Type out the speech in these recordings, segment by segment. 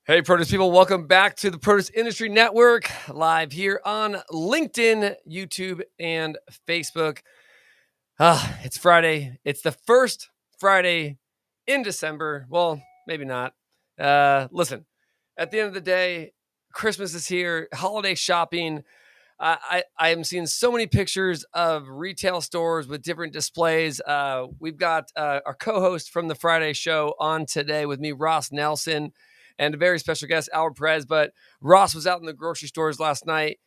Hey, produce people, welcome back to the Produce Industry Network, live here on LinkedIn, YouTube, and Facebook. It's Friday. It's the first Friday in December. Well, maybe not. Listen, at the end of the day, Christmas is here, holiday shopping. I am seeing so many pictures of retail stores with different displays. We've got our co-host from the Friday show on today with me, Ross Nelson, and a very special guest, Albert Perez. But Ross was out in the grocery stores last night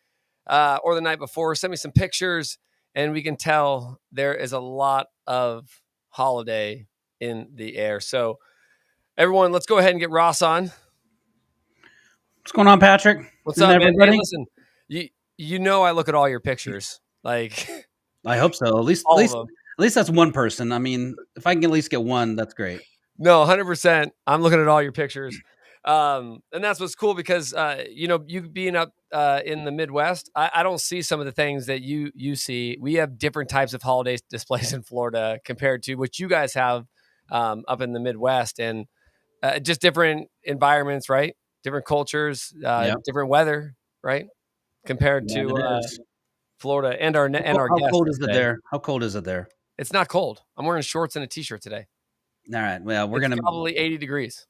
or the night before. Sent me some pictures, and we can tell there is a lot of holiday in the air. So, everyone, let's go ahead and get Ross on. What's going on, Patrick? What's up, man? Hey, listen, you know I look at all your pictures. Like, I hope so. At least that's one person. I mean, if I can at least get one, that's great. No, 100%. I'm looking at all your pictures. And that's what's cool because, you being up in the Midwest, I don't see some of the things that you see. We have different types of holiday displays in Florida compared to what you guys have up in the Midwest, and just different environments, right? Different cultures, different weather, right? Compared to Florida and our guests. How cold is it there? How cold is it there? It's not cold. I'm wearing shorts and a t-shirt today. All right. Well, we're gonna probably 80 degrees.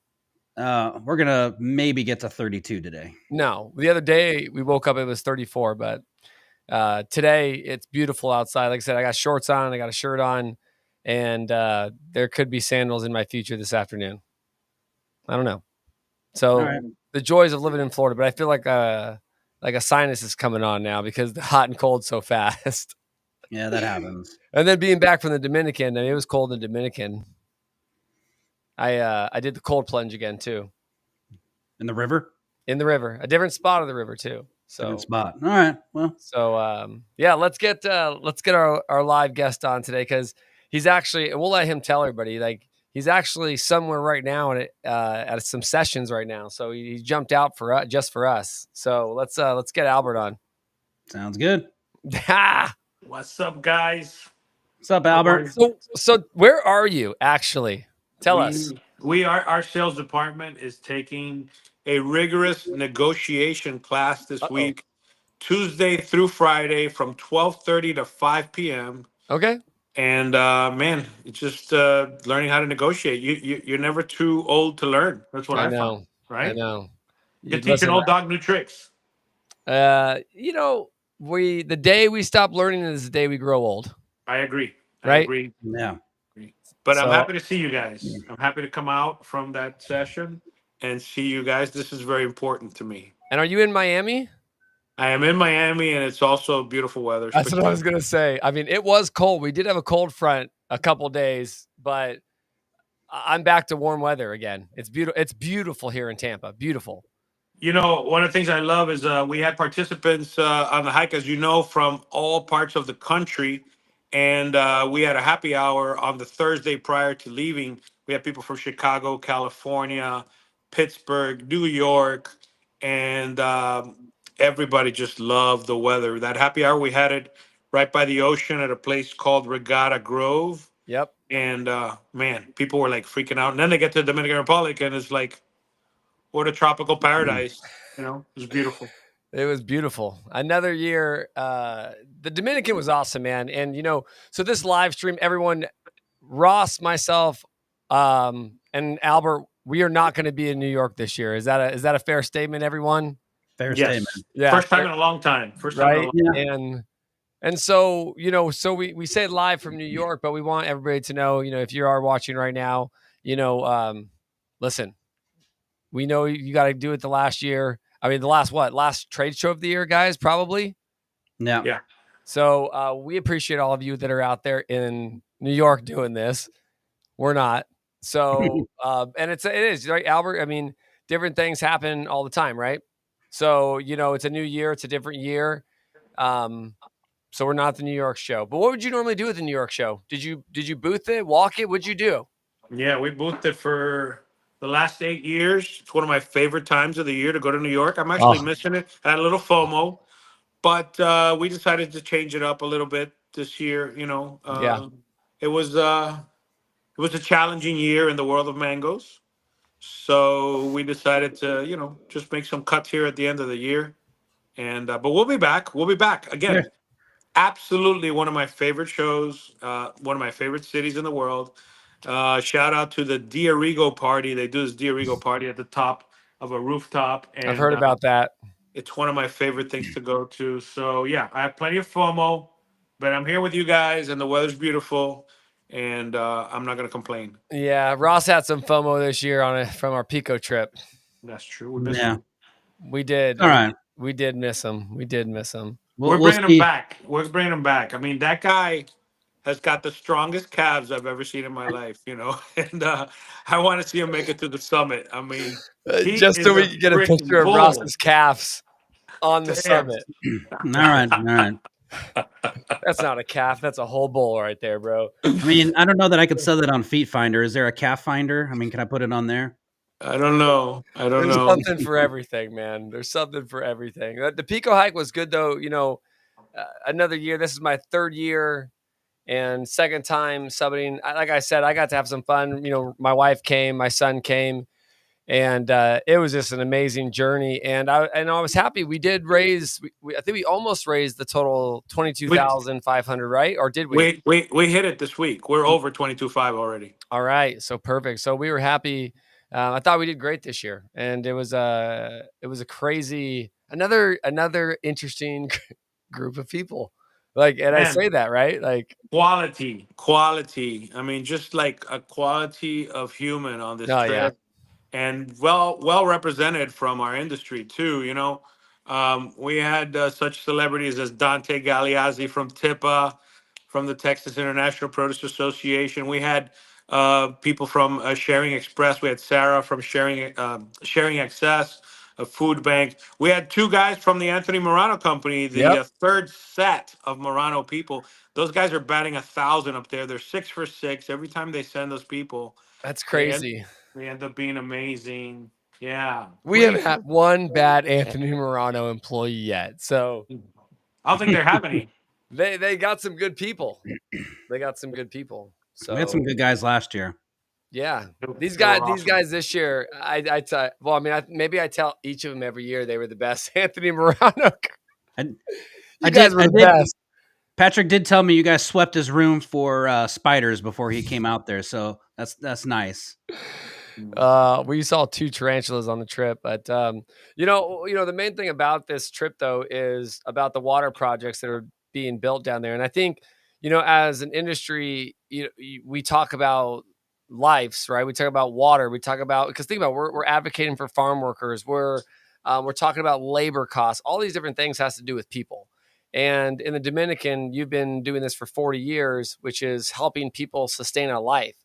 We're gonna maybe get to 32 today. No, the other day we woke up, it was 34, but today it's beautiful outside. Like I said, I got shorts on, I got a shirt on, and there could be sandals in my future this afternoon. I don't know. So the joys of living in Florida, but I feel like a sinus is coming on now because the hot and cold so fast. Yeah, that happens. And then being back from the Dominican, I mean, it was cold in the Dominican. I did the cold plunge again too. In the river? In the river. A different spot of the river too. So different spot. All right. Well. So yeah, let's get our live guest on today because he's actually, and we'll let him tell everybody, like he's actually somewhere right now at some sessions right now. So he jumped out just for us. So let's get Albert on. Sounds good. What's up, guys? What's up, Albert? So where are you actually? Tell us. Our sales department is taking a rigorous negotiation class this week, Tuesday through Friday from 12:30 to 5 p.m. Okay. And man, it's just learning how to negotiate. You're never too old to learn. That's what I found, right? I know. You teach an old dog new tricks. The day we stop learning is the day we grow old. I agree. Right? I agree. Yeah. But I'm happy to see you guys. I'm happy to come out from that session and see you guys. This is very important to me. And are you in Miami? I am in Miami, and it's also beautiful weather. That's what I was going to say. I mean, it was cold. We did have a cold front a couple days, but I'm back to warm weather again. It's beautiful. It's beautiful here in Tampa. Beautiful. You know, one of the things I love is we had participants on the hike, as you know, from all parts of the country. And we had a happy hour on the Thursday prior to leaving. We had people from Chicago, California, Pittsburgh, New York, and everybody just loved the weather. That happy hour, we had it right by the ocean at a place called Regatta Grove. Yep. And man, people were like freaking out. And then they get to the Dominican Republic, and it's like, what a tropical paradise. You know, it was beautiful. It was beautiful. Another year. The Dominican was awesome, man. And, so this live stream, everyone, Ross, myself, and Albert, we are not going to be in New York this year. Is that a fair statement, everyone? Fair statement. Yeah. First time in a long time. Right. And so, so we say live from New York, but we want everybody to know, if you are watching right now, listen, we know you got to do it the last year. I mean, last trade show of the year, guys, probably. Yeah. Yeah. So we appreciate all of you that are out there in New York doing this. We're not. So, and it is, right, Albert? I mean, different things happen all the time, right? So, it's a new year. It's a different year. So we're not the New York show. But what would you normally do at the New York show? Did you booth it, walk it? What'd you do? Yeah, we boothed it for the last 8 years. It's one of my favorite times of the year to go to New York. I'm actually missing it. I had a little FOMO, but we decided to change it up a little bit this year. It was a challenging year in the world of mangoes, So we decided to, just make some cuts here at the end of the year. And but we'll be back. We'll be back Yeah. again. Absolutely one of my favorite shows. One of my favorite cities in the world. Shout out to the Diarigo party. They do this Diarigo party at the top of a rooftop, I've and heard about that. it's one of my favorite things to go to. So yeah, I have plenty of FOMO, but I'm here with you guys, and the weather's beautiful, and I'm not gonna complain. Yeah, Ross had some FOMO this year from our Pico trip. That's true. We miss Yeah. him. We did. All right. We did miss him. We did miss him. We're We'll bringing him see. back. We're bringing him back. I mean, that guy has got the strongest calves I've ever seen in my life, and I want to see him make it to the summit. I mean, he Just so is we a can get a freaking picture of bull. Ross's calves on the Damn. summit. All right. All right. That's not a calf. That's a whole bull right there, bro. I mean, I don't know that I could sell that on Feet Finder. Is there a calf finder? I mean, can I put it on there? I don't know. I don't There's know. something for everything, man. There's something for everything. The Pico hike was good, though. Another year. This is my third year and second time subbing. Like I said, I got to have some fun. My wife came, my son came, and it was just an amazing journey. And I was happy. We did raise. I think we almost raised the total We 22,500, right? Or did we? we hit it this week. We're over 22.5 already. All right, so perfect. So we were happy. I thought we did great this year, and it was a crazy another interesting group of people. And I Man, say that right, quality. I mean, just like a quality of human on this oh yeah, trip, and well represented from our industry too. We had such celebrities as Dante Galeazzi from TIPA, from the Texas International Produce Association. We had people from Sharing Express. We had Sarah from Sharing Access, a food bank. We had two guys from the Anthony Morano Company, the yep, third set of Morano people. Those guys are batting 1,000 up there. They're 6 for 6 every time they send those people. that's They end, crazy. they end up being amazing. Yeah, We haven't great. had one bad Anthony Morano employee yet, so I don't think they have any. they got some good people. They got some good people. We had some So good guys last year. yeah, these They were these awesome. guys this year, well, I mean, maybe I tell each of them every year they were the best. Anthony Morano, I, you guys were I the did. best. Patrick did tell me you guys swept his room for spiders before he came out there, so that's nice. We saw 2 tarantulas on the trip, but the main thing about this trip though is about the water projects that are being built down there, and I think as an industry, we talk about lives, right? We talk about water. We talk about because think about we're advocating for farm workers. We're talking about labor costs. All these different things has to do with people. And in the Dominican, you've been doing this for 40 years, which is helping people sustain a life.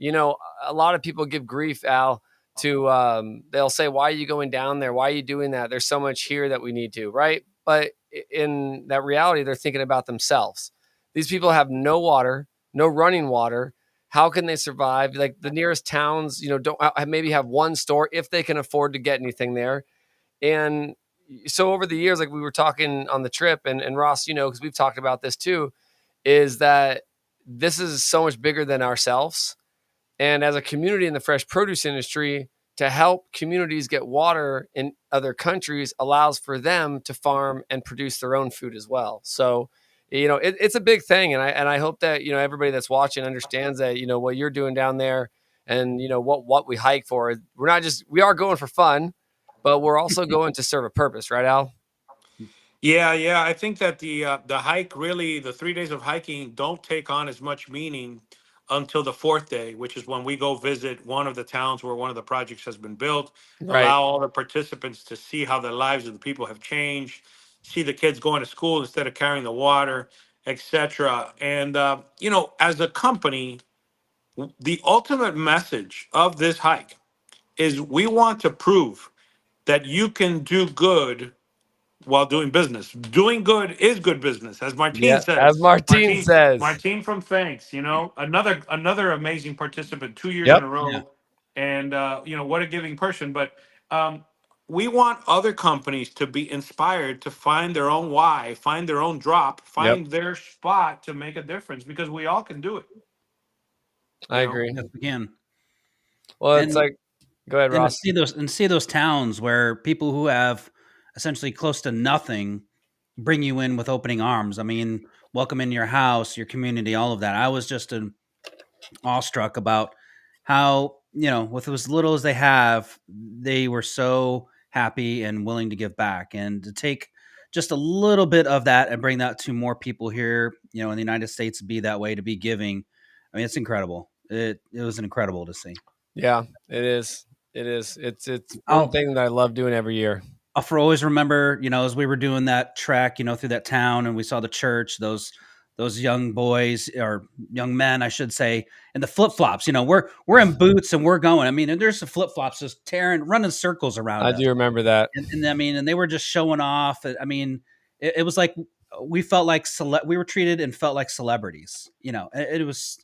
A lot of people give grief, Al, to they'll say, why are you going down there? Why are you doing that? There's so much here that we need to, right? But in that reality, they're thinking about themselves. These people have no water, no running water. How can they survive? Like the nearest towns, don't maybe have one store if they can afford to get anything there. And so over the years, like we were talking on the trip, and Ross, because we've talked about this too, is that this is so much bigger than ourselves. And as a community in the fresh produce industry, to help communities get water in other countries allows for them to farm and produce their own food as well. So, it's a big thing, and I hope that everybody that's watching understands that what you're doing down there, and what we hike for. We are going for fun, but we're also going to serve a purpose, right, Al? Yeah. I think that the hike really, the 3 days of hiking don't take on as much meaning until the fourth day, which is when we go visit one of the towns where one of the projects has been built. Right. Allow all the participants to see how the lives of the people have changed, see the kids going to school instead of carrying the water, etc. And as a company, the ultimate message of this hike is we want to prove that you can do good while doing business. Doing good is good business, as Martine Yeah, as says. Martine Martine, says. Martine from Thanks, another amazing participant, 2 years in Yep. a Yeah. row, and what a giving person. But we want other companies to be inspired to find their own why, find their own drop, Yep. find their spot to make a difference because we all can do it. I You know. agree. Yes, we can. Well, it's And like Go ahead, And to Ross. see those towns where people who have essentially close to nothing bring you in with opening arms. I mean, welcome in your house, your community, all of that. I was just awestruck about how, with as little as they have, they were so happy and willing to give back, and to take just a little bit of that and bring that to more people here, in the United States, be that way, to be giving. I mean, it's incredible. It was incredible to see. Yeah, it is. It is. It's one I'll thing that I love doing every year. I'll for always remember, as we were doing that trek, through that town, and we saw the church, those young boys, or young men, I should say, in the flip flops. We're in boots and we're going. I mean, and there's the flip flops just running circles around I us, do remember that. and I mean, and they were just showing off. I mean, it was like we felt like we were treated and felt like celebrities. It was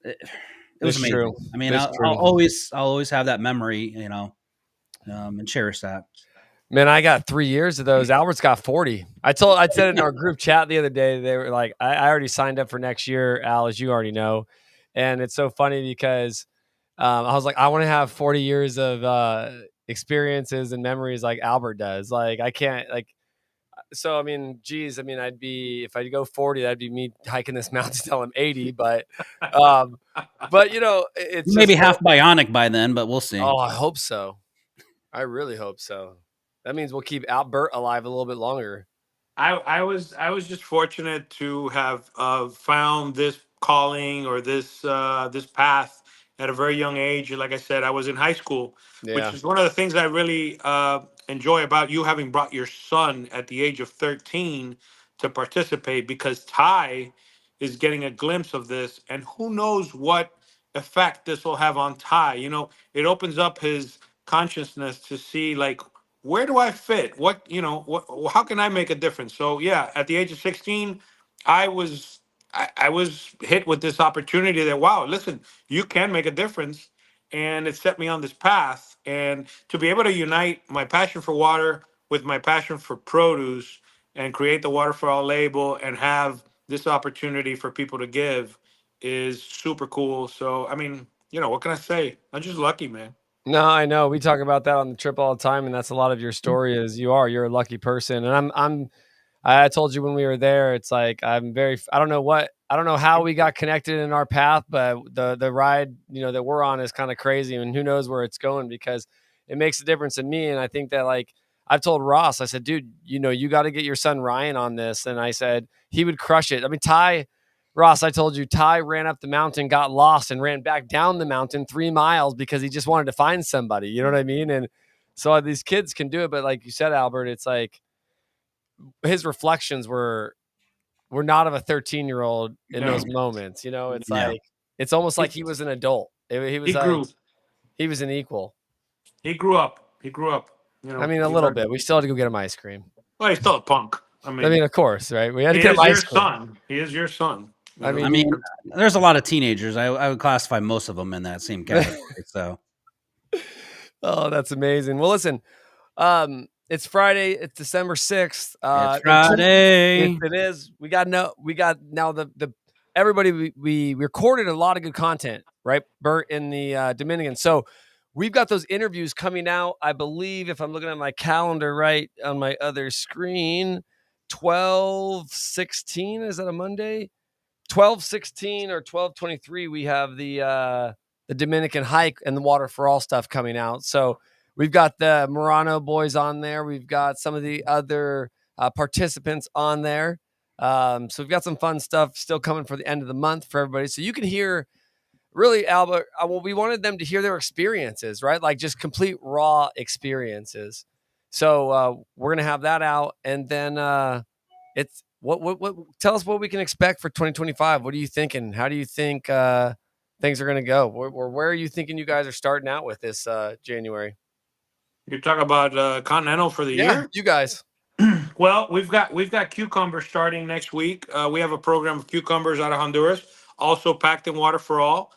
It's true. amazing. I mean, It's true. I'll always have that memory, and cherish that. Man, I got 3 years of those. Albert's got 40. I said it in our group chat the other day. They were like, I already signed up for next year, Al, as you already know. And it's so funny because I was like, I want to have 40 years of experiences and memories like Albert does. Like, I can't, like, so I mean, geez, I mean, if I go 40, that'd be me hiking this mountain until I'm 80. Um, but it's Maybe just half bionic by then, but we'll see. oh, I hope so. I really hope so. That means we'll keep Albert alive a little bit longer. I was just fortunate to have found this calling, or this path at a very young age. Like I said, I was in high school, which Yeah, is one of the things I really enjoy about you having brought your son at the age of 13 to participate, because Ty is getting a glimpse of this, and who knows what effect this will have on Ty. It opens up his consciousness to see, like, where do I fit? How can I make a difference? So yeah, at the age of 16, I was I was hit with this opportunity that, wow, listen, you can make a difference. And it set me on this path. And to be able to unite my passion for water with my passion for produce, and create the Water for All label, and have this opportunity for people to give, is super cool. So I mean, what can I say? I'm just lucky, man. no, I know. We talk about that on the trip all the time, and that's a lot of your story. Is you're a lucky person, and I told you when we were there, it's like I don't know I don't know how we got connected in our path, but the ride, that we're on is kind of crazy, and who knows where it's going, because it makes a difference in me. And I think that, like, I've told Ross, I said, dude, you got to get your son Ryan on this. And I said he would crush it. I mean, Ross, I told you, Ty ran up the mountain, got lost, and ran back down the mountain 3 miles because he just wanted to find somebody. You know what I mean? And so these kids can do it, but like you said, Albert, it's like his reflections were not of a 13-year-old in those No, moments. It's Yeah. like it's almost he, like he was an adult. He he was like grew. he was an equal. He grew up. He grew up. I mean, a He little learned. bit. We still had to go get him ice cream. Well, he's still a punk. I I mean, mean, of course, right? We had he to get him is your ice cream. son. He is your son. I I mean, mean, there's a lot of teenagers. I would classify most of them in that same category. So oh, that's amazing. Well, listen, it's Friday. It's December 6th. it's Yes, Friday. it is. We got now the everybody. We recorded a lot of good content, right, Bert, in the Dominican. So we've got those interviews coming out. I believe, if I'm looking at my calendar right on my other screen, 12/16. Is that a Monday? 12/16 or 12/23. We have the Dominican hike and the Water for All stuff coming out. So we've got the Murano boys on there. We've got some of the other participants on there. So we've got some fun stuff still coming for the end of the month for everybody. So you can hear, really, Albert, well, we wanted them to hear their experiences, right? Like just complete raw experiences. So we're going to have that out. And then it's what tell us what we can expect for 2025. What are you thinking? How do you think things are going to go? Where are you thinking you guys are starting out with this January? you talk about Continental for the Yeah, year. you guys. Well, we've got cucumbers starting next week. We have a program of cucumbers out of Honduras, also packed in Water for All.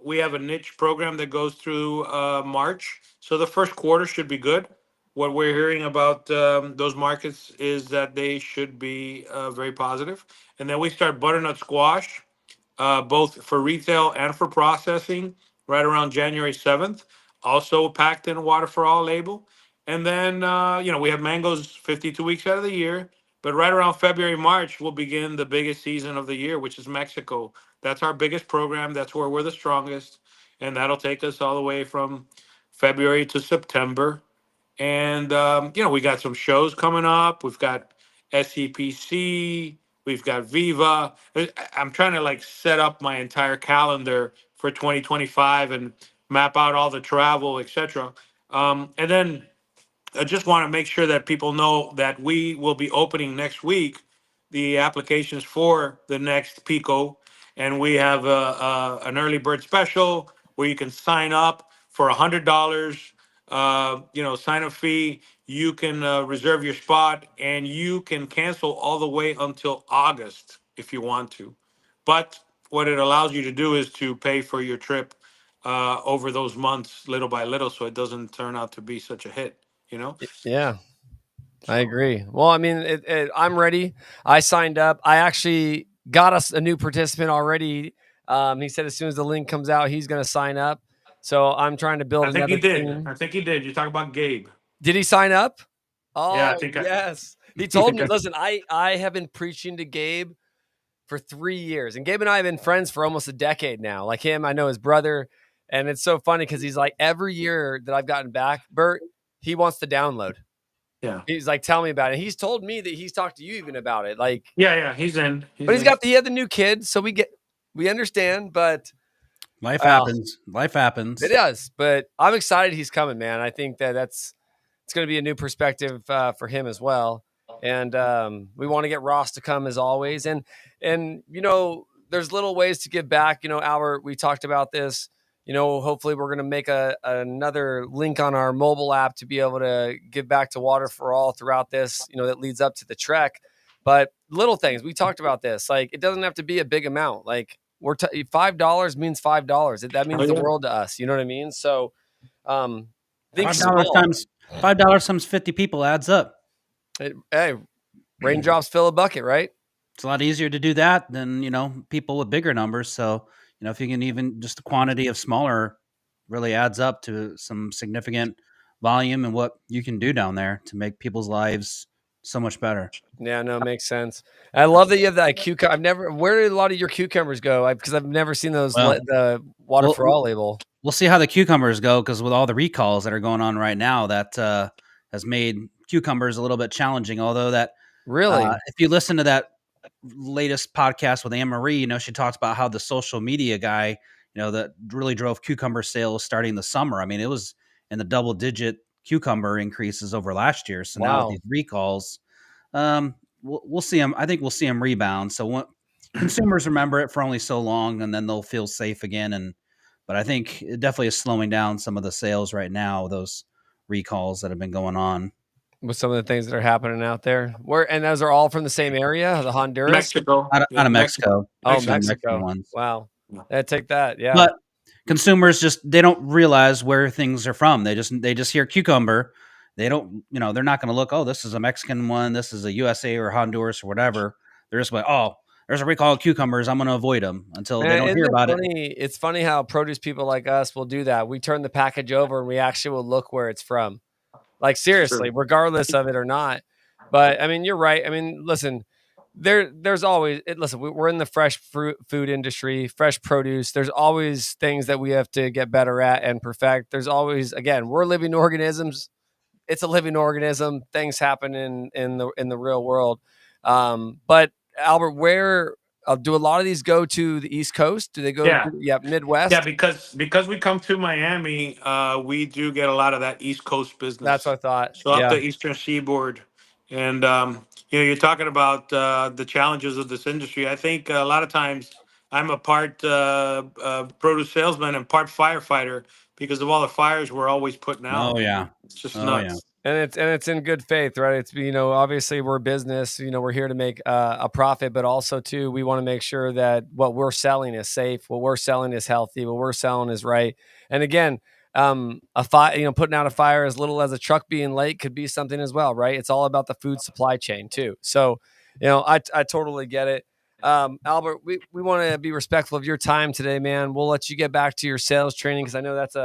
We have a niche program that goes through March, so the first quarter should be good. What we're hearing about those markets is that they should be very positive. And then we start butternut squash, both for retail and for processing. right around January 7th, also packed in a Water for All label. And then, we have mangoes 52 weeks out of the year. But right around February, March, we'll begin the biggest season of the year, which is Mexico. That's our biggest program. That's where we're the strongest. And that'll take us all the way from February to September. And, we got some shows coming up. We've got SCPC, we've got Viva. I'm trying to like set up my entire calendar for 2025 and map out all the travel, etc. And then I just want to make sure that people know that we will be opening next week the applications for the next Pico, and we have an early bird special where you can sign up for $100. Sign up fee. You can reserve your spot, and you can cancel all the way until August if you want to. But what it allows you to do is to pay for your trip over those months, little by little, so it doesn't turn out to be such a hit. Yeah, I So agree. Well, I mean, I'm ready. I signed up. I actually got us a new participant already. He said as soon as the link comes out, he's going to sign up. So I'm trying to build I think he another did. team. I think he did. You talk about Gabe. Did he sign up? Yeah, I Oh, think yes. He told me, listen, I have been preaching to Gabe for 3 years. And Gabe and I have been friends for almost a decade now. Like him, I know his brother. And it's so funny because he's like, every year that I've gotten back, Bert, he wants to download. Yeah. He's like, tell me about it. He's told me that he's talked to you even about it. Like, Yeah, he's in. but he had the new kid, so we understand, but Life happens. Life it happens. does. But I'm excited he's coming, man. I think that it's going to be a new perspective for him as well. And we want to get Ross to come as always. And there's little ways to give back. Albert, we talked about this. Hopefully we're going to make another link on our mobile app to be able to give back to Water for All throughout this, that leads up to the trek. But little things, we talked about this. Like, it doesn't have to be a big amount. Like, $5 means $5. That means the world to us. You know what I mean? So, think $5 times 50 people adds up. Hey, raindrops fill a bucket, right? It's a lot easier to do that than, people with bigger numbers. So, if you can even just the quantity of smaller really adds up to some significant volume and what you can do down there to make people's lives so much better. Yeah, no, it makes sense. I love that you have that cucumber. Where did a lot of your cucumbers go? Because I've never seen those, the Water for All label. We'll see how the cucumbers go, because with all the recalls that are going on right now, that has made cucumbers a little bit challenging. Although that really, if you listen to that latest podcast with Anne Marie, she talks about how the social media guy, that really drove cucumber sales starting the summer. I mean, it was in the double-digit cucumber increases over last year. So now with these recalls, we'll see them. I think we'll see them rebound. So consumers remember it for only so long, and then they'll feel safe again. But I think it definitely is slowing down some of the sales right now, those recalls that have been going on. With some of the things that are happening out there. And those are all from the same area, the Honduras? Mexico. Out of Mexico. Oh, Mexico. Ones. Wow. Take that. Yeah. But consumers they don't realize where things are from. They just hear cucumber. They don't, they're not going to look, oh, this is a Mexican one. This is a USA or Honduras or whatever. They're just like, oh, there's a recall of cucumbers. I'm going to avoid them until they don't hear about it. It's funny how produce people like us will do that. We turn the package over and we actually will look where it's from. Like, seriously, regardless of it or not. But I mean, you're right. I mean, listen, there's always we're in the fresh food industry, fresh produce. There's always things that we have to get better at and perfect. There's always, again, we're living organisms. It's a living organism. Things happen in the real world. But Albert, where do a lot of these go to the East Coast? Do they go Midwest? Yeah, because we come to Miami, we do get a lot of that East Coast business. That's what I thought. So up the Eastern Seaboard. And you're talking about the challenges of this industry. I think a lot of times I'm a part produce salesman and part firefighter because of all the fires we're always putting out. Oh yeah, it's just nuts. Yeah. And it's in good faith, right? It's, obviously we're business, we're here to make a profit, but also too, we want to make sure that what we're selling is safe, what we're selling is healthy, what we're selling is right. And again, a fire, putting out a fire as little as a truck being late could be something as well, right? It's all about the food supply chain too. So, I totally get it. Albert, we want to be respectful of your time today, man. We'll let you get back to your sales training because I know that's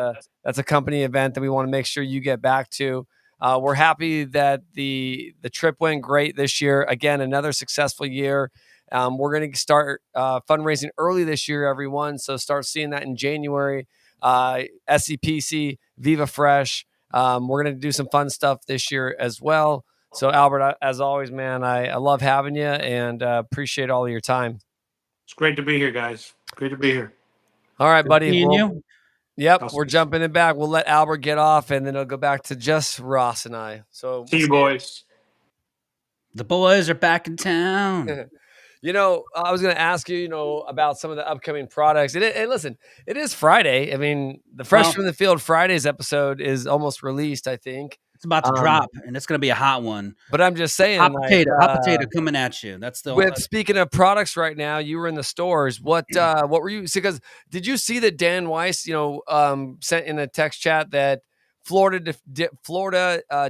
a company event that we want to make sure you get back to. We're happy that the trip went great this year. Again, another successful year. We're going to start fundraising early this year, everyone. So start seeing that in January. SCPC, Viva Fresh. We're going to do some fun stuff this year as well. So, Albert, as always, man, I love having you and appreciate all of your time. It's great to be here, guys. Great to be here. All right, buddy. Seeing you. Yep, Awesome. we're jumping it back. We'll let Albert get off, and then it'll go back to just Ross and I. So See you, boys. The boys are back in town. I was going to ask you, about some of the upcoming products. And listen, it is Friday. I mean, the Fresh from the Field Fridays episode is almost released, I think. It's about to drop, and it's going to be a hot one. But I'm just saying, hot potato coming at you. That's the. Speaking of products, right now, you were in the stores. What were you? Because did you see that Dan Weiss, sent in a text chat that Florida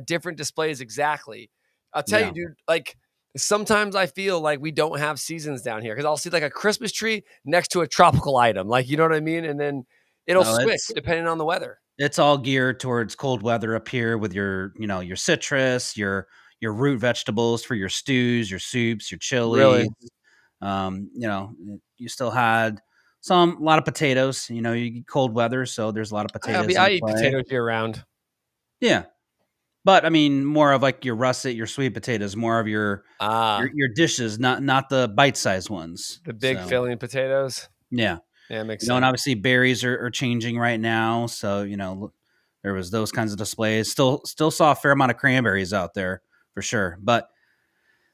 different displays exactly. I'll tell you, dude. Like sometimes I feel like we don't have seasons down here because I'll see like a Christmas tree next to a tropical item, like you know what I mean, and then it'll switch depending on the weather. It's all geared towards cold weather up here with your citrus, your root vegetables for your stews, your soups, your chilies. Really? You still had a lot of potatoes. You get cold weather, so there's a lot of potatoes. I eat potatoes year round. Yeah, but I mean, more of like your russet, your sweet potatoes, more of your dishes, not the bite-sized ones. The big filling potatoes. Yeah. Yeah, it makes sense. And obviously berries are changing right now. So, there was those kinds of displays. Still saw a fair amount of cranberries out there for sure. But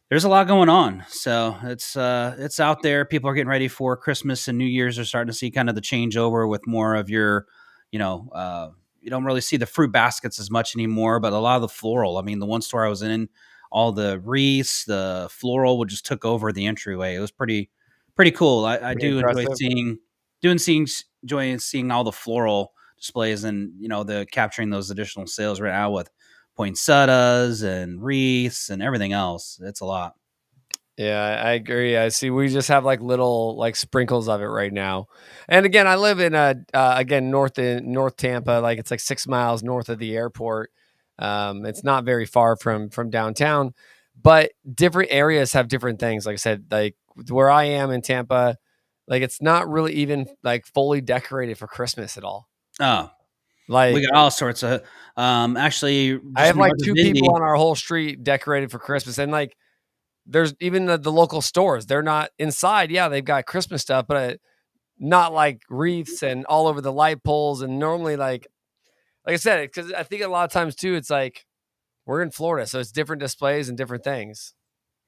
there's a lot going on. So it's out there. People are getting ready for Christmas and New Year's. Are starting to see kind of the changeover with more of your, you don't really see the fruit baskets as much anymore, but a lot of the floral. I mean, the one store I was in, all the wreaths, the floral would just took over the entryway. It was pretty cool. I do enjoy seeing all the floral displays and the capturing those additional sales right now with poinsettias and wreaths and everything else. It's a lot. Yeah, I agree. I see. We just have like little like sprinkles of it right now. And again, I live in North Tampa. Like it's like 6 miles north of the airport. It's not very far from downtown, but different areas have different things. Like I said, like where I am in Tampa, like it's not really even like fully decorated for Christmas at all. Oh, like we got all sorts of. Actually, I have like 2 people on our whole street decorated for Christmas, and like there's even the local stores. They're not inside. Yeah, they've got Christmas stuff, but not like wreaths and all over the light poles. And normally, like I said, because I think a lot of times too, it's like we're in Florida, so it's different displays and different things.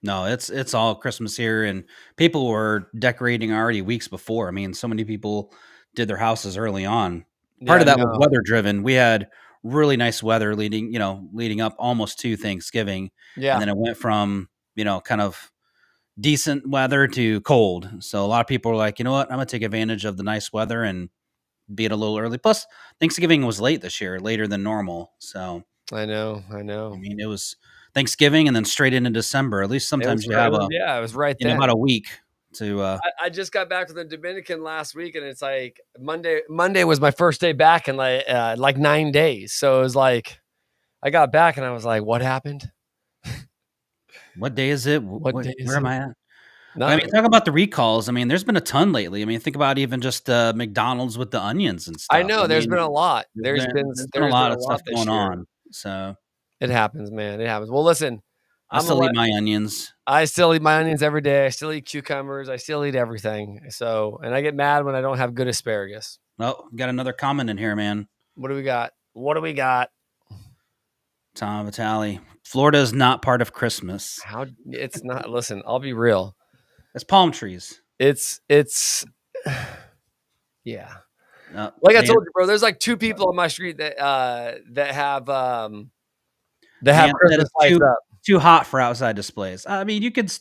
No, it's all Christmas here, and people were decorating already weeks before. I mean, so many people did their houses early on. Part of that was weather driven. We had really nice weather leading up almost to Thanksgiving. Yeah. And then it went from, kind of decent weather to cold. So a lot of people were like, you know what, I'm going to take advantage of the nice weather and be it a little early. Plus Thanksgiving was late this year, later than normal. So I know. I mean, it was Thanksgiving and then straight into December. At least sometimes you have it was right there. About a week to. I just got back from the Dominican last week, and it's like Monday was my first day back in like 9 days. So it was like I got back and I was like, "What happened? What day is it? Where am I at?" No. I mean, talk about the recalls. I mean, there's been a ton lately. I mean, think about even just McDonald's with the onions and stuff. I know there's been a lot. There's been a lot of stuff going on. So it happens, man. It happens. Well, listen, I still eat my onions. I still eat my onions every day. I still eat cucumbers. I still eat everything. So, and I get mad when I don't have good asparagus. Oh, got another comment in here, man. What do we got? Tom Vitale. Florida is not part of Christmas. How it's not. Listen, I'll be real. It's palm trees. It's yeah. Like I told you, bro, there's like 2 people on my street that have Christmas lights up. Too hot for outside displays. I mean, you could.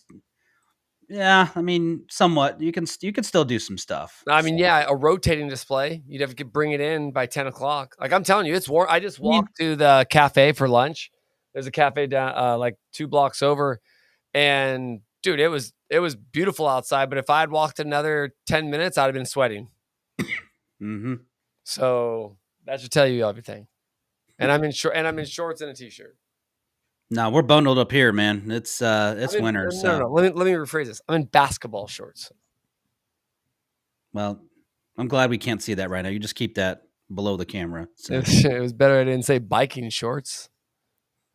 Yeah, I mean, somewhat. You can still do some stuff. I mean, yeah, a rotating display. You'd have to bring it in by 10 o'clock. Like I'm telling you, it's warm. I just walked to the cafe for lunch. There's a cafe down like 2 blocks over, and dude, it was beautiful outside. But if I had walked another 10 minutes, I'd have been sweating. Mm-hmm. So that should tell you everything. And I'm in shorts and a t-shirt. No, we're bundled up here, man. It's winter. No. Let me rephrase this. I'm in basketball shorts. Well, I'm glad we can't see that right now. You just keep that below the camera. So. It was better I didn't say biking shorts.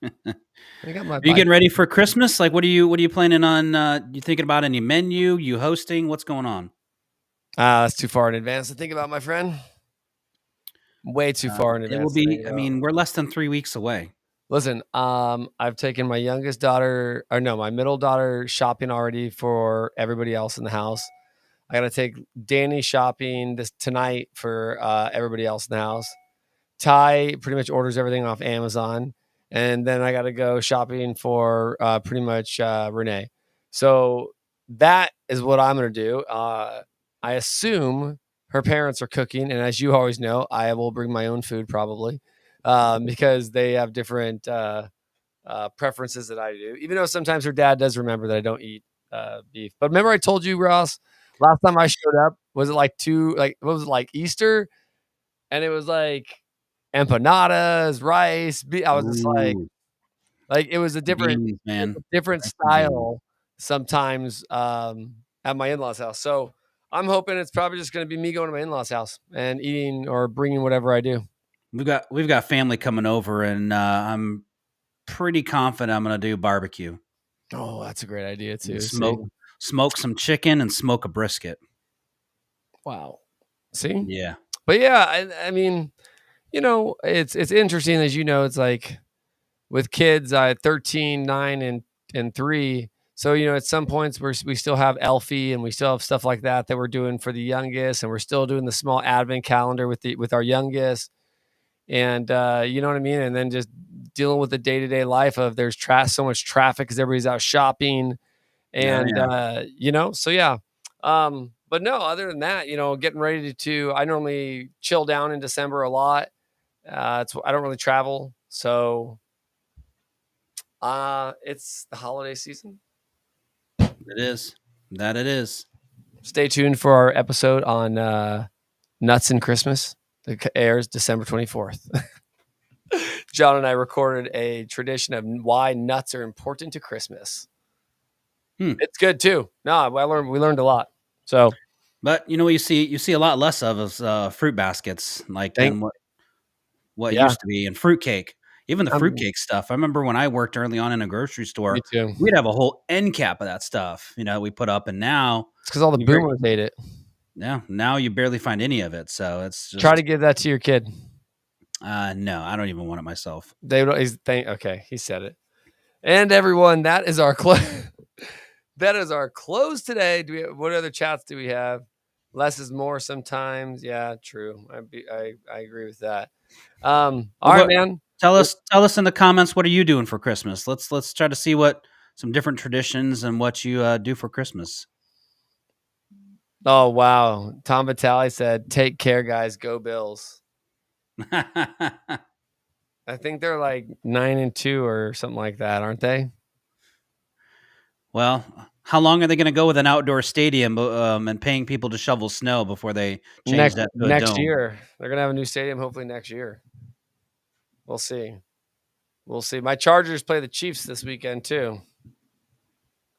I got my Are you getting ready for Christmas? Like, what are you planning on? You thinking about any menu? You hosting? What's going on? That's too far in advance to think about, my friend. Way too far in advance. It will be. I mean, we're less than 3 weeks away. Listen, I've taken my my middle daughter shopping already for everybody else in the house. I got to take Danny shopping tonight for everybody else in the house. Ty pretty much orders everything off Amazon. And then I got to go shopping for pretty much Renee. So that is what I'm going to do. I assume her parents are cooking. And as you always know, I will bring my own food probably because they have different preferences that I do. Even though sometimes her dad does remember that I don't eat beef. But remember I told you, Ross, last time I showed up, was it like Easter? And it was like empanadas, rice. I was just like it was a different, different style sometimes at my in-laws' house. So I'm hoping it's probably just going to be me going to my in-laws' house and eating or bringing whatever I do. We've got family coming over, and I'm pretty confident I'm going to do barbecue. Oh, that's a great idea too. Smoke some chicken and smoke a brisket. Wow. See? Yeah. But yeah, I mean, it's interesting, as you know, it's like with kids, 13, 9, and 3. So, at some points we still have Elfie and we still have stuff like that we're doing for the youngest, and we're still doing the small advent calendar with our youngest. And you know what I mean? And then just dealing with the day-to-day life of there's so much traffic because everybody's out shopping. And, so yeah. But no, other than that, getting ready I normally chill down in December a lot. I don't really travel. So it's the holiday season. It is. That it is. Stay tuned for our episode on Nuts and Christmas. It airs December 24th. John and I recorded a tradition of why nuts are important to Christmas. It's good too. No, we learned a lot. So, but you see a lot less of is fruit baskets, than what used to be, and fruitcake. Even the fruitcake stuff. I remember when I worked early on in a grocery store, we'd have a whole end cap of that stuff, we put up, and now it's because all the boomers ate it. Yeah, now you barely find any of it. So it's just try to give that to your kid. No, I don't even want it myself. Okay, he said it. And everyone, that is our close. That is our close today. What other chats do we have? Less is more sometimes. Yeah, true. I agree with that. All right, man. Tell us in the comments, what are you doing for Christmas? Let's try to see what some different traditions and what you do for Christmas. Oh wow, Tom Vitale said, "Take care, guys. Go Bills." I think they're like 9-2 or something like that, aren't they? Well, how long are they going to go with an outdoor stadium and paying people to shovel snow before they change that to a next dome? year? They're going to have a new stadium hopefully next year. We'll see. My Chargers play the Chiefs this weekend too.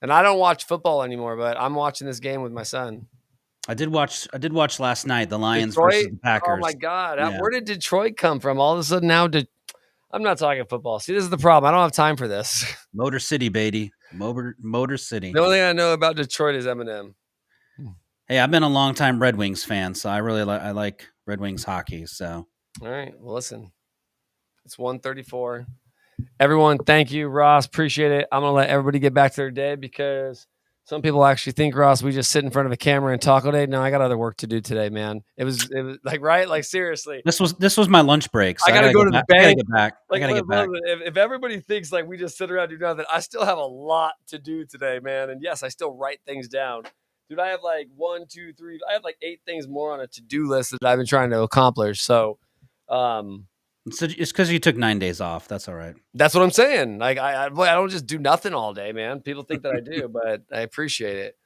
And I don't watch football anymore, but I'm watching this game with my son. I did watch last night, the Lions Detroit versus the Packers. Oh my God. Yeah. Where did Detroit come from? All of a sudden now I'm not talking football. See, this is the problem. I don't have time for this. Motor City, baby. Motor City. The only thing I know about Detroit is Eminem. Hey, I've been a longtime Red Wings fan, so I really like Red Wings hockey. So, all right. Well, listen, it's 1:34. Everyone, thank you, Ross. Appreciate it. I'm gonna let everybody get back to their day because some people actually think, Ross, we just sit in front of a camera and talk all day. No, I got other work to do today, man. It was like, right? Like, seriously. This was my lunch break. So I gotta go to the bank. I gotta get back. If everybody thinks like we just sit around and do nothing, I still have a lot to do today, man. And yes, I still write things down. Dude, I have like 1, 2, 3. I have like 8 things more on a to-do list that I've been trying to accomplish. So, So it's because you took 9 days off. That's all right. That's what I'm saying. Like I don't just do nothing all day, man. People think that I do, but I appreciate it.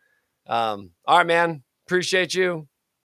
All right, man. Appreciate you.